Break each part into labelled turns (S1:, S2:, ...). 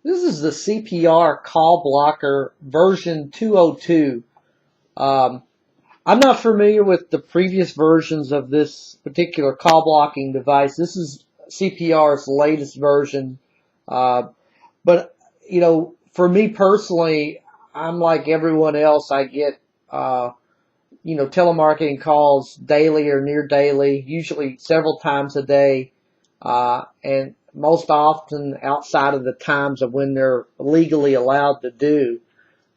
S1: This is the CPR call blocker version 202. Um, I'm not familiar with the previous versions of this particular call blocking device. This is CPR's latest version. Uh, but, for me personally, I'm like everyone else. I get, telemarketing calls daily or near daily, usually several times a day, and most often outside of the times of when they're legally allowed to do.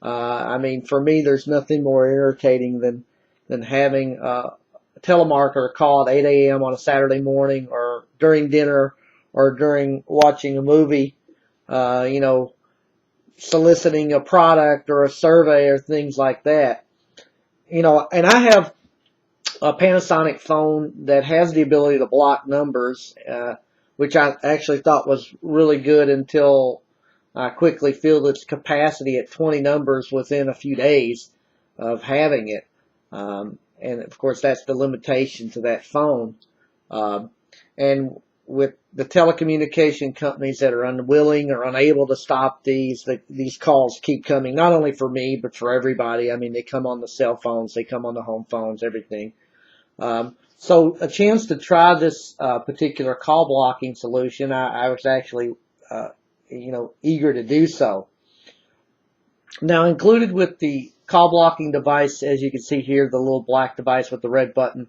S1: I mean, for me, there's nothing more irritating than having a telemarketer call at 8 a.m. on a Saturday morning, or during dinner, or during watching a movie, soliciting a product or a survey or things like that. And I have a Panasonic phone that has the ability to block numbers, which I actually thought was really good until I quickly filled its capacity at 20 numbers within a few days of having it. And of course, that's the limitation to that phone. And with the telecommunication companies that are unwilling or unable to stop these calls keep coming, not only for me, but for everybody. I mean, they come on the cell phones, they come on the home phones, everything. So a chance to try this particular call blocking solution, I was actually, eager to do so. Now, included with the call blocking device, as you can see here, the little black device with the red button,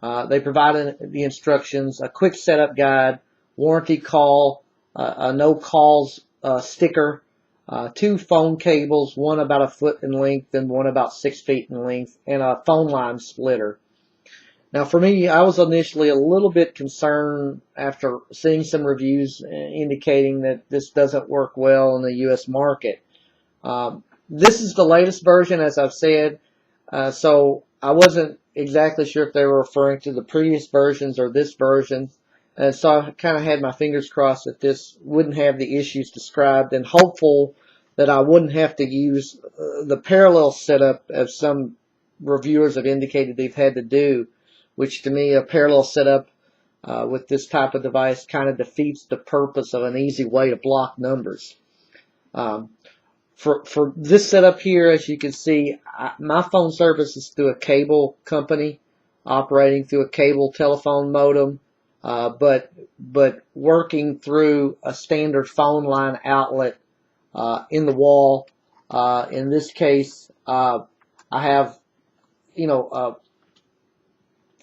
S1: they provided the instructions, a quick setup guide, warranty call, a no calls sticker, 2 phone cables, one about 1 foot in length and one about 6 feet in length, and a phone line splitter. Now, for me, I was initially a little bit concerned after seeing some reviews indicating that this doesn't work well in the U.S. market. This is the latest version, as I've said, so I wasn't exactly sure if they were referring to the previous versions or this version. And so I kind of had my fingers crossed that this wouldn't have the issues described, and hopeful that I wouldn't have to use the parallel setup as some reviewers have indicated they've had to do, which to me, a parallel setup with this type of device kind of defeats the purpose of an easy way to block numbers. For this setup here, as you can see, my phone service is through a cable company, operating through a cable telephone modem, but working through a standard phone line outlet in the wall. In this case, I have, a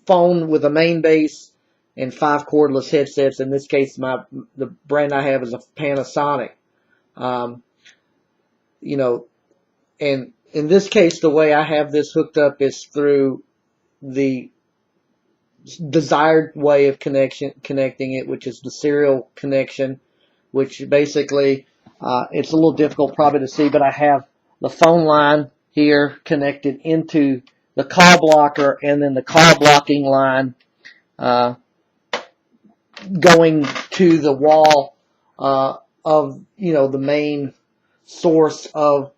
S1: phone with a main base and 5 cordless headsets. In this case, the brand I have is a Panasonic. And in this case, the way I have this hooked up is through the desired way of connecting it, which is the serial connection, which basically, it's a little difficult probably to see, but I have the phone line here connected into the call blocker, and then the call blocking line going to the wall of the main source of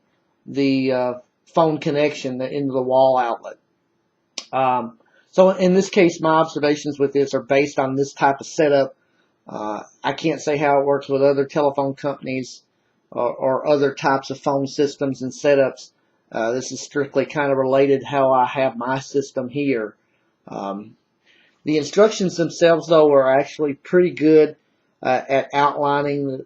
S1: the phone connection into the wall outlet. So in this case, my observations with this are based on this type of setup. I can't say how it works with other telephone companies or other types of phone systems and setups. This is strictly kind of related how I have my system here. The instructions themselves, though, are actually pretty good at outlining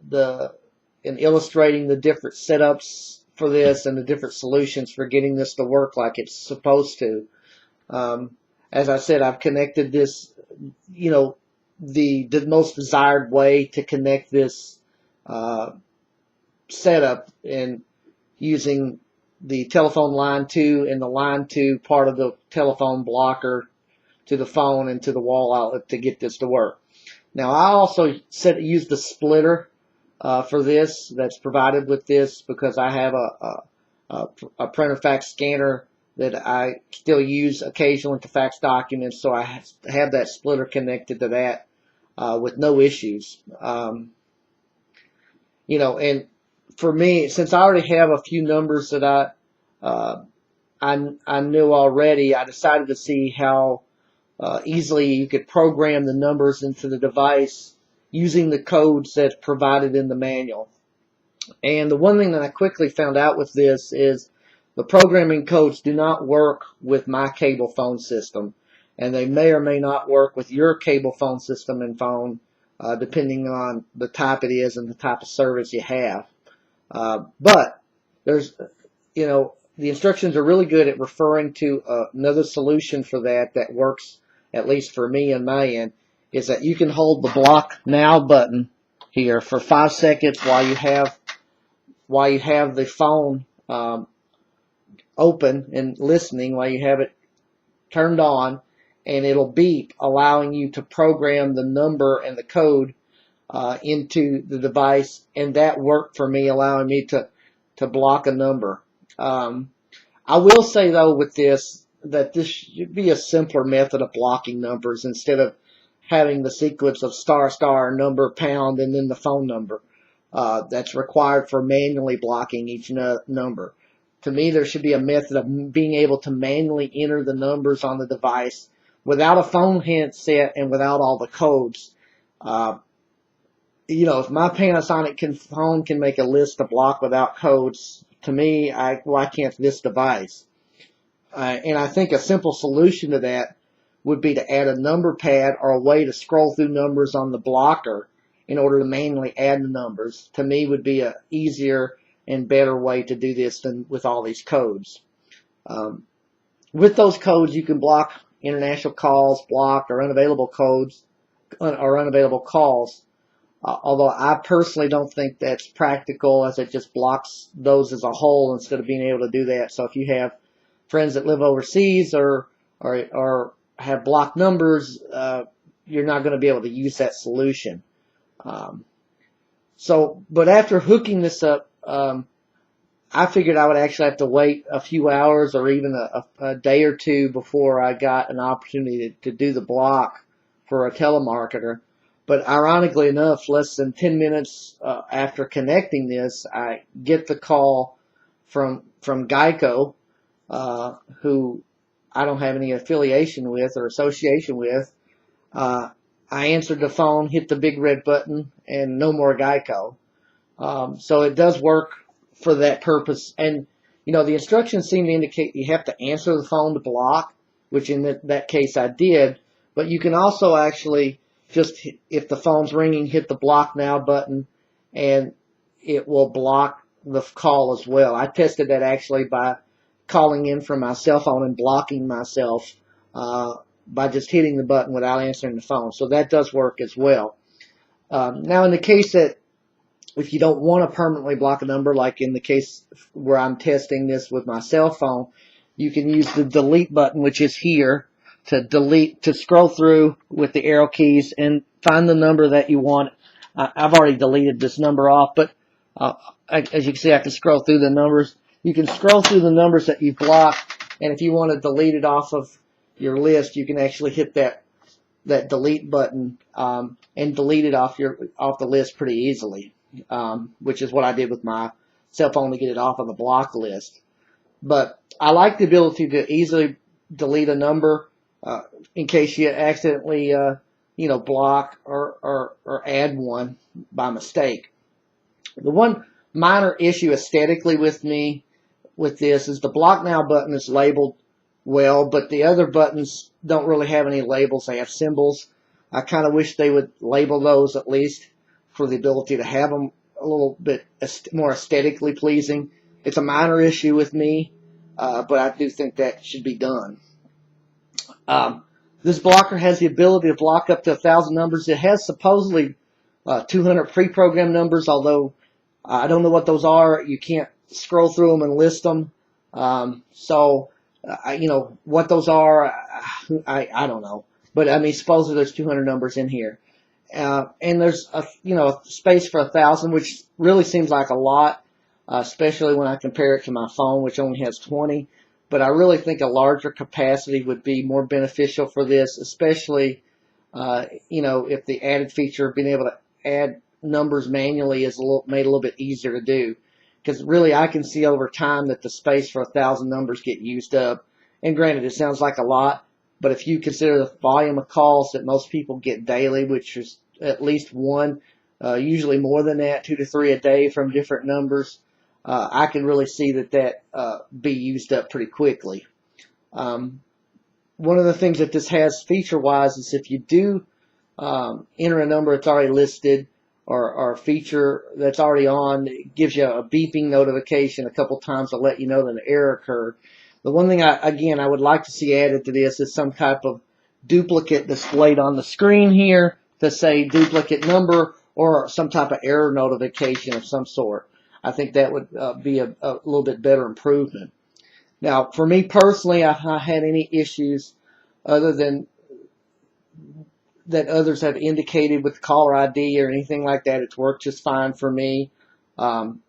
S1: and illustrating the different setups for this and the different solutions for getting this to work like it's supposed to. As I said, I've connected this, the most desired way to connect this setup, and using the telephone line 2 and the line 2 part of the telephone blocker to the phone and to the wall outlet to get this to work. Now, I also use the splitter for this that's provided with this, because I have a printer fax scanner that I still use occasionally to fax documents, so I have that splitter connected to that with no issues. And for me, since I already have a few numbers that I knew already, I decided to see how easily you could program the numbers into the device using the codes that's provided in the manual. And the one thing that I quickly found out with this is the programming codes do not work with my cable phone system, and they may or may not work with your cable phone system and phone, depending on the type it is and the type of service you have. But there's, the instructions are really good at referring to another solution for that works, at least for me on my end, is that you can hold the block now button here for 5 seconds while you have the phone open and listening, while you have it turned on, and it'll beep, allowing you to program the number and the code into the device, and that worked for me, allowing me to block a number. I will say though with this that this should be a simpler method of blocking numbers instead of having the sequence of star star number pound and then the phone number that's required for manually blocking each number. To me, there should be a method of being able to manually enter the numbers on the device without a phone handset and without all the codes. If my Panasonic phone can make a list to block without codes, to me, why can't this device? And I think a simple solution to that would be to add a number pad or a way to scroll through numbers on the blocker in order to manually add the numbers. To me, would be a easier and better way to do this than with all these codes. With those codes, you can block international calls, blocked or unavailable codes or unavailable calls. Although I personally don't think that's practical, as it just blocks those as a whole instead of being able to do that. So if you have friends that live overseas or have blocked numbers, you're not going to be able to use that solution. But after hooking this up, I figured I would actually have to wait a few hours or even a day or two before I got an opportunity to do the block for a telemarketer. But ironically enough, less than 10 minutes after connecting this, I get the call from Geico, who I don't have any affiliation with or association with. I answered the phone, hit the big red button, and no more Geico. So it does work for that purpose. And, the instructions seem to indicate you have to answer the phone to block, which in that case I did. But you can also actually just, if the phone's ringing, hit the block now button, and it will block the call as well. I tested that actually by calling in from my cell phone and blocking myself by just hitting the button without answering the phone. So that does work as well. Now, in the case that if you don't want to permanently block a number, like in the case where I'm testing this with my cell phone, you can use the delete button, which is here, to scroll through with the arrow keys and find the number that you want. I've already deleted this number off, but as you can see, I can scroll through the numbers. You can scroll through the numbers that you blocked, and if you want to delete it off of your list, you can actually hit that delete button and delete it off the list pretty easily, which is what I did with my cell phone to get it off of the block list. But I like the ability to easily delete a number in case you accidentally block or add one by mistake. The one minor issue aesthetically with this is the block now button is labeled well, but the other buttons don't really have any labels. They have symbols. I kind of wish they would label those at least for the ability to have them a little bit more aesthetically pleasing. It's a minor issue with me, but I do think that should be done. This blocker has the ability to block up to 1,000 numbers. It has supposedly 200 pre-programmed numbers, although I don't know what those are. You can't scroll through them and list them. What those are, I don't know. But I mean, supposedly there's 200 numbers in here, and there's a space for 1,000, which really seems like a lot, especially when I compare it to my phone, which only has 20. But I really think a larger capacity would be more beneficial for this, especially if the added feature of being able to add numbers manually is made a little bit easier to do. Because really, I can see over time that the space for 1,000 numbers get used up. And granted, it sounds like a lot, but if you consider the volume of calls that most people get daily, which is at least one, usually more than that, 2 to 3 a day from different numbers, I can really see that be used up pretty quickly. One of the things that this has feature-wise is if you do enter a number that's already listed or a feature that's already on, it gives you a beeping notification a couple times to let you know that an error occurred. The one thing, I would like to see added to this is some type of duplicate displayed on the screen here to say duplicate number or some type of error notification of some sort. I think that would be a little bit better improvement. Now, for me personally, I've not had any issues other than that others have indicated with caller ID or anything like that. It's worked just fine for me. And,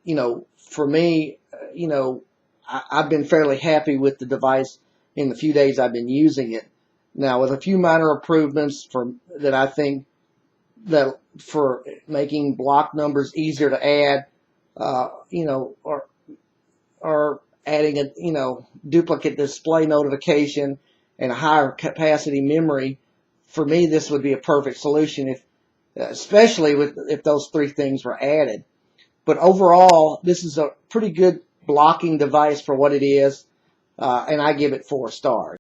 S1: you know, for me, you know, I've been fairly happy with the device in the few days I've been using it. Now, with a few minor improvements that I think that for making block numbers easier to add, you know, or adding a, you know, duplicate display notification and a higher capacity memory, for me this would be a perfect solution, especially if those 3 things were added. But overall, this is a pretty good blocking device for what it is, and I give it 4 stars.